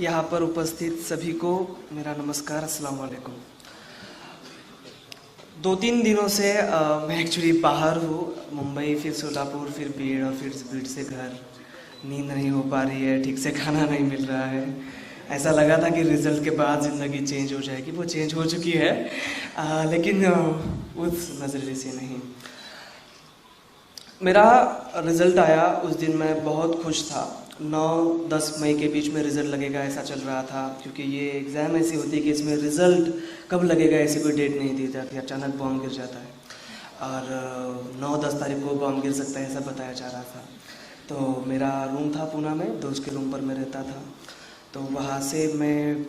यहाँ पर उपस्थित सभी को मेरा नमस्कार, अस्सलाम वालेकुम। 2-3 दिनों से मैं एक्चुअली बाहर हूँ, मुंबई, फिर सोलापुर, फिर भीड़ और फिर भीड़ से घर। नींद नहीं हो पा रही है, ठीक से खाना नहीं मिल रहा है। ऐसा लगा था कि रिज़ल्ट के बाद ज़िंदगी चेंज हो जाएगी, वो चेंज हो चुकी है, लेकिन उस नज़रिए से नहीं। मेरा रिज़ल्ट आया उस दिन, मैं बहुत खुश था। 9-10 मई के बीच में रिज़ल्ट लगेगा ऐसा चल रहा था, क्योंकि ये एग्ज़ाम ऐसी होती है कि इसमें रिज़ल्ट कब लगेगा ऐसी कोई डेट नहीं दी जाती, अचानक बॉम्ब गिर जाता है। और 9-10 तारीख को बॉम्ब गिर सकता है ऐसा बताया जा रहा था। तो मेरा रूम था पूना में, दोस्त के रूम पर मैं रहता था। तो वहाँ से मैं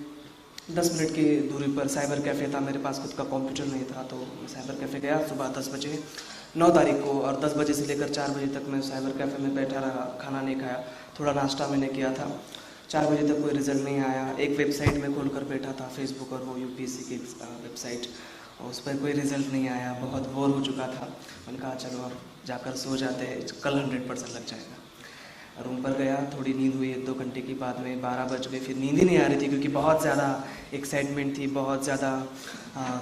10 मिनट की दूरी पर साइबर कैफ़े था, मेरे पास खुद का कंप्यूटर नहीं था, तो मैं साइबर कैफ़े गया सुबह 10 बजे 9 तारीख को, और 10 बजे से लेकर 4 बजे तक मैं साइबर कैफ़े में बैठा रहा, खाना नहीं खाया, थोड़ा नाश्ता मैंने किया था। 4 बजे तक कोई रिज़ल्ट नहीं आया। एक वेबसाइट में खोल कर बैठा था, फेसबुक और वो यूपीएससी की वेबसाइट, और उस पर कोई रिज़ल्ट नहीं आया। बहुत बोर हो चुका था, मैंने कहा चलो अब जाकर सो जाते हैं, कल 100% लग जाएगा। रूम पर गया, थोड़ी नींद हुई 1-2 घंटे की बाद में 12 बज गए, फिर नींद ही नहीं आ रही थी, क्योंकि बहुत ज़्यादा एक्साइटमेंट थी, बहुत ज़्यादा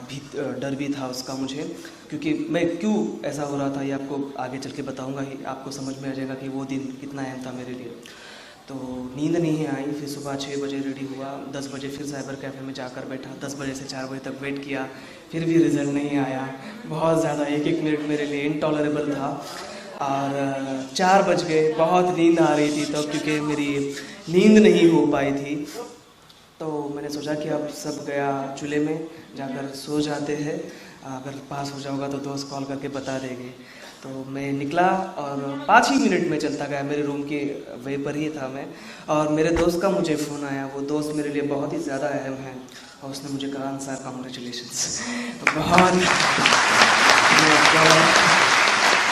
भी डर भी था उसका मुझे, क्योंकि मैं क्यों ऐसा हो रहा था ये आपको आगे चल के बताऊँगा ही, आपको समझ में आ जाएगा कि वो दिन कितना अहम था मेरे लिए। तो नींद नहीं आई, फिर सुबह 6 बजे रेडी हुआ, 10 बजे फिर साइबर कैफ़े में जाकर बैठा, 10 बजे से 4 बजे तक वेट किया, फिर भी रिज़ल्ट नहीं आया। बहुत ज़्यादा, एक एक मिनट मेरे लिए इनटॉलरेबल था। और 4 बज गए, बहुत नींद आ रही थी तब, क्योंकि मेरी नींद नहीं हो पाई थी। तो मैंने सोचा कि अब सब गया चूल्हे में, जाकर सो जाते हैं, अगर पास हो जाऊंगा तो दोस्त कॉल करके बता देंगे। तो मैं निकला और 5 ही मिनट में चलता गया, मेरे रूम के वे पर ही था मैं, और मेरे दोस्त का मुझे फ़ोन आया। वो दोस्त मेरे लिए बहुत ही ज़्यादा अहम है, और उसने मुझे कहा अंसार कांग्रेचुलेशंस। तो बहुत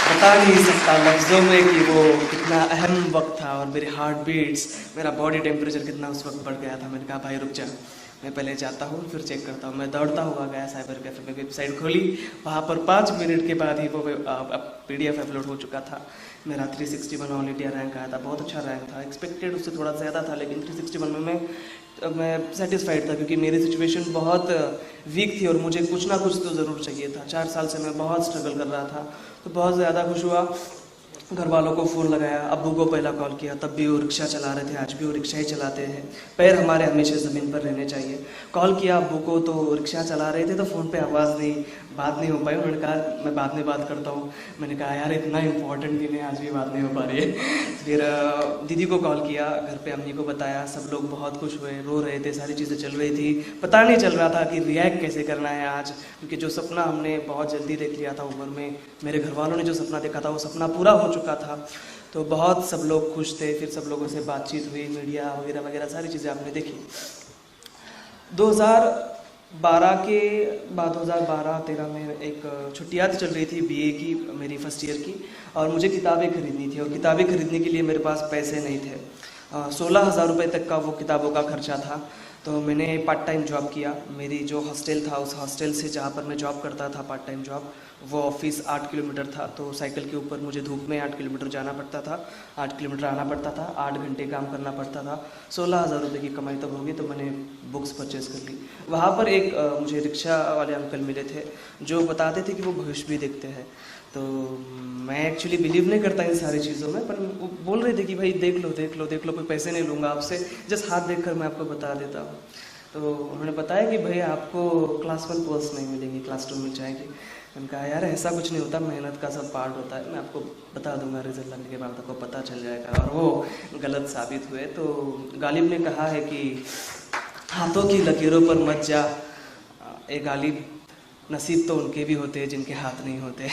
बता नहीं सकता लफ्ज़ों में कि वो कितना अहम वक्त था, और मेरे हार्ट बीट्स, मेरा बॉडी टेम्परेचर कितना उस वक्त बढ़ गया था। मैंने कहा भाई रुक जा, मैं पहले जाता हूँ फिर चेक करता हूँ। मैं दौड़ता हुआ गया साइबर कैफ़े में, वेबसाइट खोली, वहाँ पर 5 मिनट के बाद ही वो PDF अपलोड हो चुका था। मेरा 361 ऑल इंडिया रैंक आया था, बहुत अच्छा रैंक था, एक्सपेक्टेड उससे थोड़ा ज़्यादा था, लेकिन 361 में मैं सेटिस्फाइड था, क्योंकि मेरी सिचुएशन बहुत वीक थी और मुझे कुछ ना कुछ तो ज़रूर चाहिए था। 4 साल से मैं बहुत स्ट्रगल कर रहा था, तो बहुत ज़्यादा खुश हुआ। घर वालों को फ़ोन लगाया, अब्बू को पहला कॉल किया, तब भी वो रिक्शा चला रहे थे, आज भी वो रिक्शा ही चलाते हैं, पैर हमारे हमेशा ज़मीन पर रहने चाहिए। कॉल किया अब्बू को, तो रिक्शा चला रहे थे, तो फ़ोन पे बात नहीं हो पाई। उन्होंने कहा मैं बाद में बात करता हूँ। मैंने कहा यार इतना इंपॉर्टेंट दिन है, आज भी बात नहीं हो पा रही है। फिर दीदी को कॉल किया, घर पे अम्मी को बताया, सब लोग बहुत खुश हुए, रो रहे थे, सारी चीज़ें चल रही थी। पता नहीं चल रहा था कि रिएक्ट कैसे करना है आज, क्योंकि जो सपना हमने बहुत जल्दी देख लिया था उम्र में, मेरे घर वालों ने जो सपना देखा था वो सपना पूरा हो चुका था। तो बहुत सब लोग खुश थे। फिर सब लोगों से बातचीत हुई, मीडिया वगैरह वगैरह सारी चीज़ें आपने देखी। 2012 के बाद 2012-13 में एक छुट्टियाँ चल रही थी BA की, मेरी फर्स्ट ईयर की, और मुझे किताबें खरीदनी थी, और किताबें खरीदने के लिए मेरे पास पैसे नहीं थे। 16,000 रुपये तक का वो किताबों का खर्चा था। तो मैंने पार्ट टाइम जॉब किया। मेरी जो हॉस्टल था, उस हॉस्टल से जहाँ पर मैं जॉब करता था पार्ट टाइम जॉब, वो ऑफिस 8 किलोमीटर था। तो साइकिल के ऊपर मुझे धूप में 8 किलोमीटर जाना पड़ता था, 8 किलोमीटर आना पड़ता था, 8 घंटे काम करना पड़ता था। 16,000 रुपये की कमाई तब होगी, तो मैंने बुक्स परचेज़ कर ली। वहाँ पर एक मुझे रिक्शा वाले अंकल मिले थे, जो बताते थे कि वो भविष्य भी देखते हैं। तो मैं एक्चुअली बिलीव नहीं करता इन सारी चीज़ों में, पर वो बोल रहे थे कि भाई देख लो देख लो देख लो, कोई पैसे नहीं लूँगा आपसे, जस्ट हाथ देख कर मैं आपको बता देता हूँ। तो उन्होंने बताया कि भाई आपको क्लास 1 पोस्ट नहीं मिलेंगी, क्लास 2 मिल जाएगी। मैंने कहा यार ऐसा कुछ नहीं होता, मेहनत का सब पार्ट होता है, मैं आपको बता दूंगा, रिजल्ट लगने के बाद आपको पता चल जाएगा। और वो गलत साबित हुए। तो गालिब ने कहा है कि हाथों की लकीरों पर मत जा, ए गालिब, नसीब तो उनके भी होते हैं जिनके हाथ नहीं होते।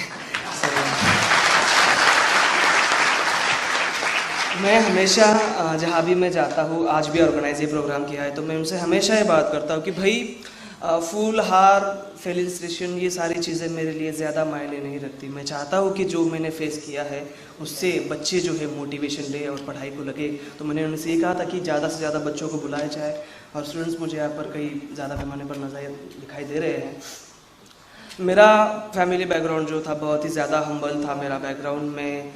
मैं हमेशा जहाँ भी मैं जाता हूँ, आज भी ऑर्गेनाइज ये प्रोग्राम किया है, तो मैं उनसे हमेशा ये बात करता हूँ कि भाई फूल हार फेलिसिटेशन ये सारी चीज़ें मेरे लिए ज़्यादा मायने नहीं रखती। मैं चाहता हूँ कि जो मैंने फेस किया है उससे बच्चे जो है मोटिवेशन ले और पढ़ाई को लगे। तो मैंने उनसे ये कहा था कि ज़्यादा से ज़्यादा बच्चों को बुलाया जाए, और स्टूडेंट्स मुझे यहाँ पर कई ज़्यादा पैमाने पर नज़र दिखाई दे रहे हैं। मेरा फैमिली बैकग्राउंड जो था बहुत ही ज़्यादा हम्बल था। मेरा बैकग्राउंड में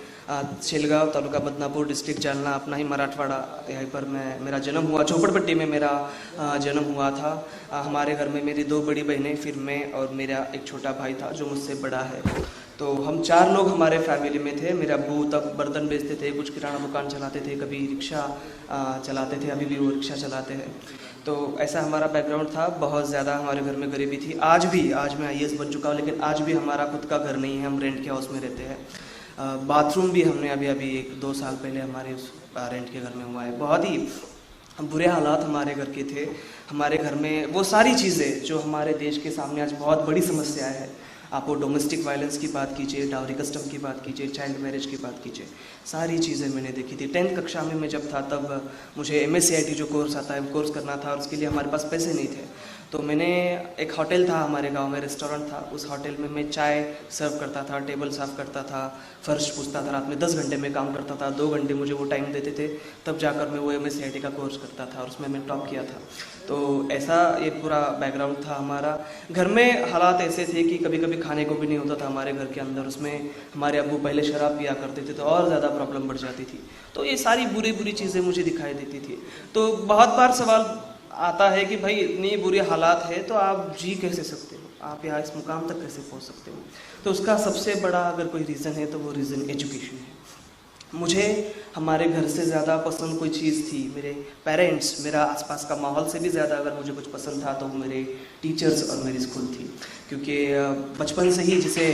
शेलगांव तालुका बदनापुर डिस्ट्रिक्ट जालना अपना ही मराठवाड़ा, यहीं पर मेरा जन्म हुआ। झोपड़पट्टी में मेरा जन्म हुआ था। हमारे घर में मेरी 2 बड़ी बहनें, फिर मैं और मेरा एक छोटा भाई था जो मुझसे बड़ा है। तो हम 4 लोग हमारे फैमिली में थे। मेरे अब्बू तब बर्तन बेचते थे, कुछ किराना दुकान चलाते थे, कभी रिक्शा चलाते थे, अभी भी वो रिक्शा चलाते हैं। तो ऐसा हमारा बैकग्राउंड था। बहुत ज़्यादा हमारे घर में गरीबी थी। आज मैं IAS बन चुका हूँ, लेकिन आज भी हमारा खुद का घर नहीं है, हम रेंट के हाउस में रहते हैं। बाथरूम भी हमने अभी 1-2 साल पहले हमारे उस रेंट के घर में हुआ है। बहुत ही बुरे हालात हमारे घर के थे। हमारे घर में वो सारी चीज़ें जो हमारे देश के सामने आज बहुत बड़ी समस्या है, आप वो डोमेस्टिक वायलेंस की बात कीजिए, डाउरी कस्टम की बात कीजिए, चाइल्ड मैरिज की बात कीजिए, सारी चीज़ें मैंने देखी थी। 10th कक्षा में मैं जब था तब मुझे MSc जो कोर्स आता है वो कोर्स करना था, और उसके लिए हमारे पास पैसे नहीं थे। तो मैंने एक होटल था हमारे गांव में, रेस्टोरेंट था, उस होटल में मैं चाय सर्व करता था, टेबल साफ़ करता था, फर्श पूछता था। रात में 10 घंटे में काम करता था, 2 घंटे मुझे वो टाइम देते थे, तब जाकर मैं वो MSc का कोर्स करता था और उसमें मैं टॉप किया था। तो ऐसा ये पूरा बैकग्राउंड था हमारा। घर में हालात ऐसे थे कि कभी कभी खाने को भी नहीं होता था हमारे घर के अंदर। उसमें हमारे अब्बू पहले शराब पिया करते थे, तो और ज़्यादा प्रॉब्लम बढ़ जाती थी। तो ये सारी बुरी चीज़ें मुझे दिखाई देती थी। तो बहुत बार सवाल आता है कि भाई इतनी बुरी हालात है तो आप जी कैसे सकते हो, आप यहाँ इस मुकाम तक कैसे पहुँच सकते हो। तो उसका सबसे बड़ा अगर कोई रीज़न है तो वो रीज़न एजुकेशन है। मुझे हमारे घर से ज़्यादा पसंद कोई चीज़ थी, मेरे पेरेंट्स, मेरा आसपास का माहौल से भी ज़्यादा अगर मुझे कुछ पसंद था तो वो मेरे टीचर्स और मेरी स्कूल थी। क्योंकि बचपन से ही जिसे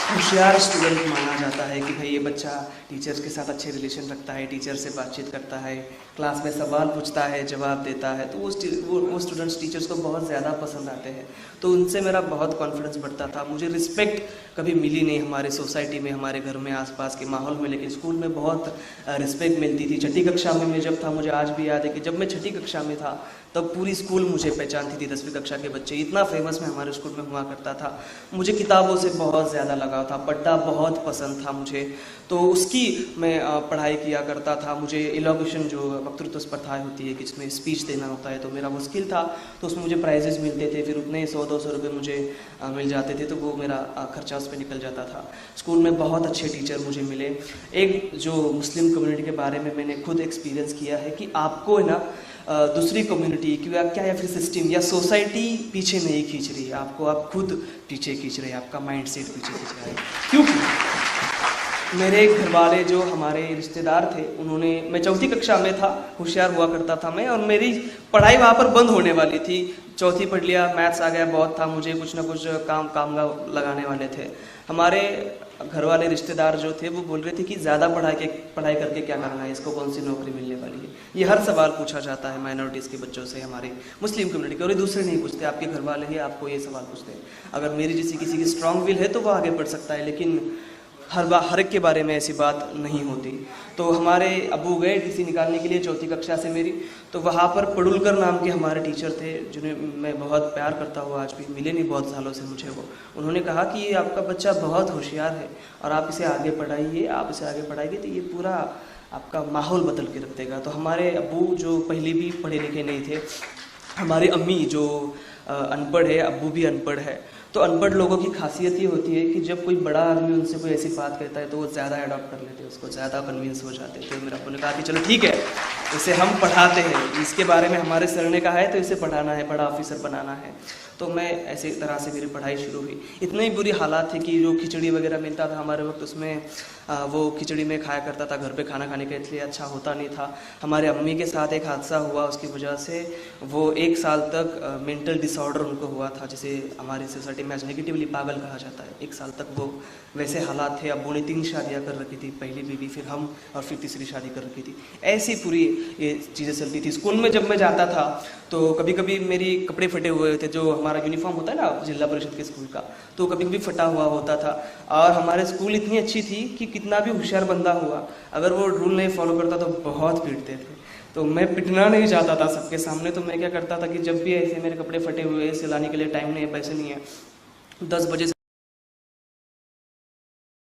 होशियार स्टूडेंट माना जाता है कि भाई ये बच्चा टीचर्स के साथ अच्छे रिलेशन रखता है, टीचर से बातचीत करता है, क्लास में सवाल पूछता है, जवाब देता है, तो वो स्टूडेंट्स टीचर्स को बहुत ज़्यादा पसंद आते हैं। तो उनसे मेरा बहुत कॉन्फिडेंस बढ़ता था। मुझे रिस्पेक्ट कभी मिली नहीं हमारे सोसाइटी में, हमारे घर में, आसपास के माहौल में, लेकिन स्कूल में बहुत रिस्पेक्ट मिलती थी। 6ठी कक्षा में मैं जब था, मुझे आज भी याद है कि जब मैं 6ठी कक्षा में था तब पूरी स्कूल मुझे पहचानती थी। 10वीं कक्षा के बच्चे, इतना फेमस मैं हमारे स्कूल में हुआ करता था। मुझे किताबों से बहुत ज़्यादा लगाव था, पढ़ना बहुत पसंद था मुझे, तो उसकी मैं पढ़ाई किया करता था। मुझे एलोक्यूशन जो वक्तृत्व स्पर्धा होती है कि जिसमें स्पीच देना होता है, तो मेरा वो स्किल था, तो उसमें मुझे प्राइजेस मिलते थे। फिर उतने 100-200 रुपये मुझे मिल जाते थे, तो वो मेरा खर्चा उस पर निकल जाता था। स्कूल में बहुत अच्छे टीचर मुझे मिले। एक जो मुस्लिम कम्युनिटी के बारे में मैंने खुद एक्सपीरियंस किया है कि आपको है ना दूसरी कम्युनिटी क्या या फिर सिस्टम या सोसाइटी पीछे नहीं खींच रही है आपको, आप खुद पीछे खींच रहे हैं, आपका माइंड सेट पीछे खींच रहा है। क्योंकि मेरे घर वाले जो हमारे रिश्तेदार थे, उन्होंने, मैं 4ठी कक्षा में था, होशियार हुआ करता था मैं, और मेरी पढ़ाई वहाँ पर बंद होने वाली थी। 4ठी पढ़ लिया, मैथ्स आ गया, बहुत था, मुझे कुछ ना कुछ काम लगाने वाले थे। हमारे घर वाले रिश्तेदार जो थे वो बोल रहे थे कि ज़्यादा पढ़ाई करके क्या करना है, इसको कौन सी नौकरी मिलने वाली है। ये हर सवाल पूछा जाता है माइनॉरिटीज़ के बच्चों से, हमारे मुस्लिम कम्युनिटी के, और ये दूसरे नहीं पूछते, आपके घर वाले ही आपको ये सवाल पूछते हैं। अगर मेरी जैसी किसी की स्ट्रांग विल है तो वो आगे बढ़ सकता है, लेकिन हर एक के बारे में ऐसी बात नहीं होती। तो हमारे अब्बू गए टीसी निकालने के लिए 4ठी कक्षा से मेरी, तो वहाँ पर पडुलकर नाम के हमारे टीचर थे, जिन्हें मैं बहुत प्यार करता हूँ, आज भी मिले नहीं बहुत सालों से मुझे वो। उन्होंने कहा कि ये आपका बच्चा बहुत होशियार है और आप इसे आगे पढ़ाइए, आप इसे आगे पढ़ाइए तो ये पूरा आपका माहौल बदल के रख देगा। तो हमारे अब्बू जो पहले भी पढ़े लिखे नहीं थे, हमारी अम्मी जो अनपढ़ है, अब्बू भी अनपढ़ है, तो अनपढ़ लोगों की खासियत ये होती है कि जब कोई बड़ा आदमी उनसे कोई ऐसी बात कहता है तो वो ज़्यादा अडॉप्ट कर लेते हैं, उसको ज़्यादा कन्विंस हो जाते हैं। तो मेरे अब्बू ने कहा कि चलो ठीक है, इसे हम पढ़ाते हैं, इसके बारे में हमारे सर ने कहा है तो इसे पढ़ाना है, बड़ा ऑफिसर बनाना है। तो मैं ऐसे तरह से मेरी पढ़ाई शुरू हुई। इतनी बुरी हालात थी कि जो खिचड़ी वगैरह मिलता था हमारे वक्त, उसमें वो खिचड़ी में खाया करता था, घर पे खाना खाने का इसलिए अच्छा होता नहीं था। हमारे अम्मी के साथ एक हादसा हुआ, उसकी वजह से वो 1 साल तक मेंटल डिसऑर्डर उनको हुआ था, जिसे हमारी सोसाइटी में आज नेगेटिवली पागल कहा जाता है। 1 साल तक वो वैसे हालात थे। अब्बू ने 3 शादियाँ कर रखी थी, पहली बीवी, फिर हम, और फिर तीसरी शादी कर रखी थी। ऐसी पूरी ये चीज़ें चलती थी। स्कूल में जब मैं जाता था तो कभी कभी मेरी कपड़े फटे हुए थे, जो हमारा यूनिफॉर्म होता है ना जिला परिषद के स्कूल का, तो कभी कभी फटा हुआ होता था। और हमारे स्कूल इतनी अच्छी थी कि कितना भी होशियार बंदा हुआ, अगर वो रूल नहीं फॉलो करता तो बहुत पीटते थे। तो मैं पिटना नहीं चाहता था सबके सामने, तो मैं क्या करता था कि जब भी ऐसे मेरे कपड़े फटे हुए, सिलाने के लिए टाइम नहीं है, पैसे नहीं है, 10 बजे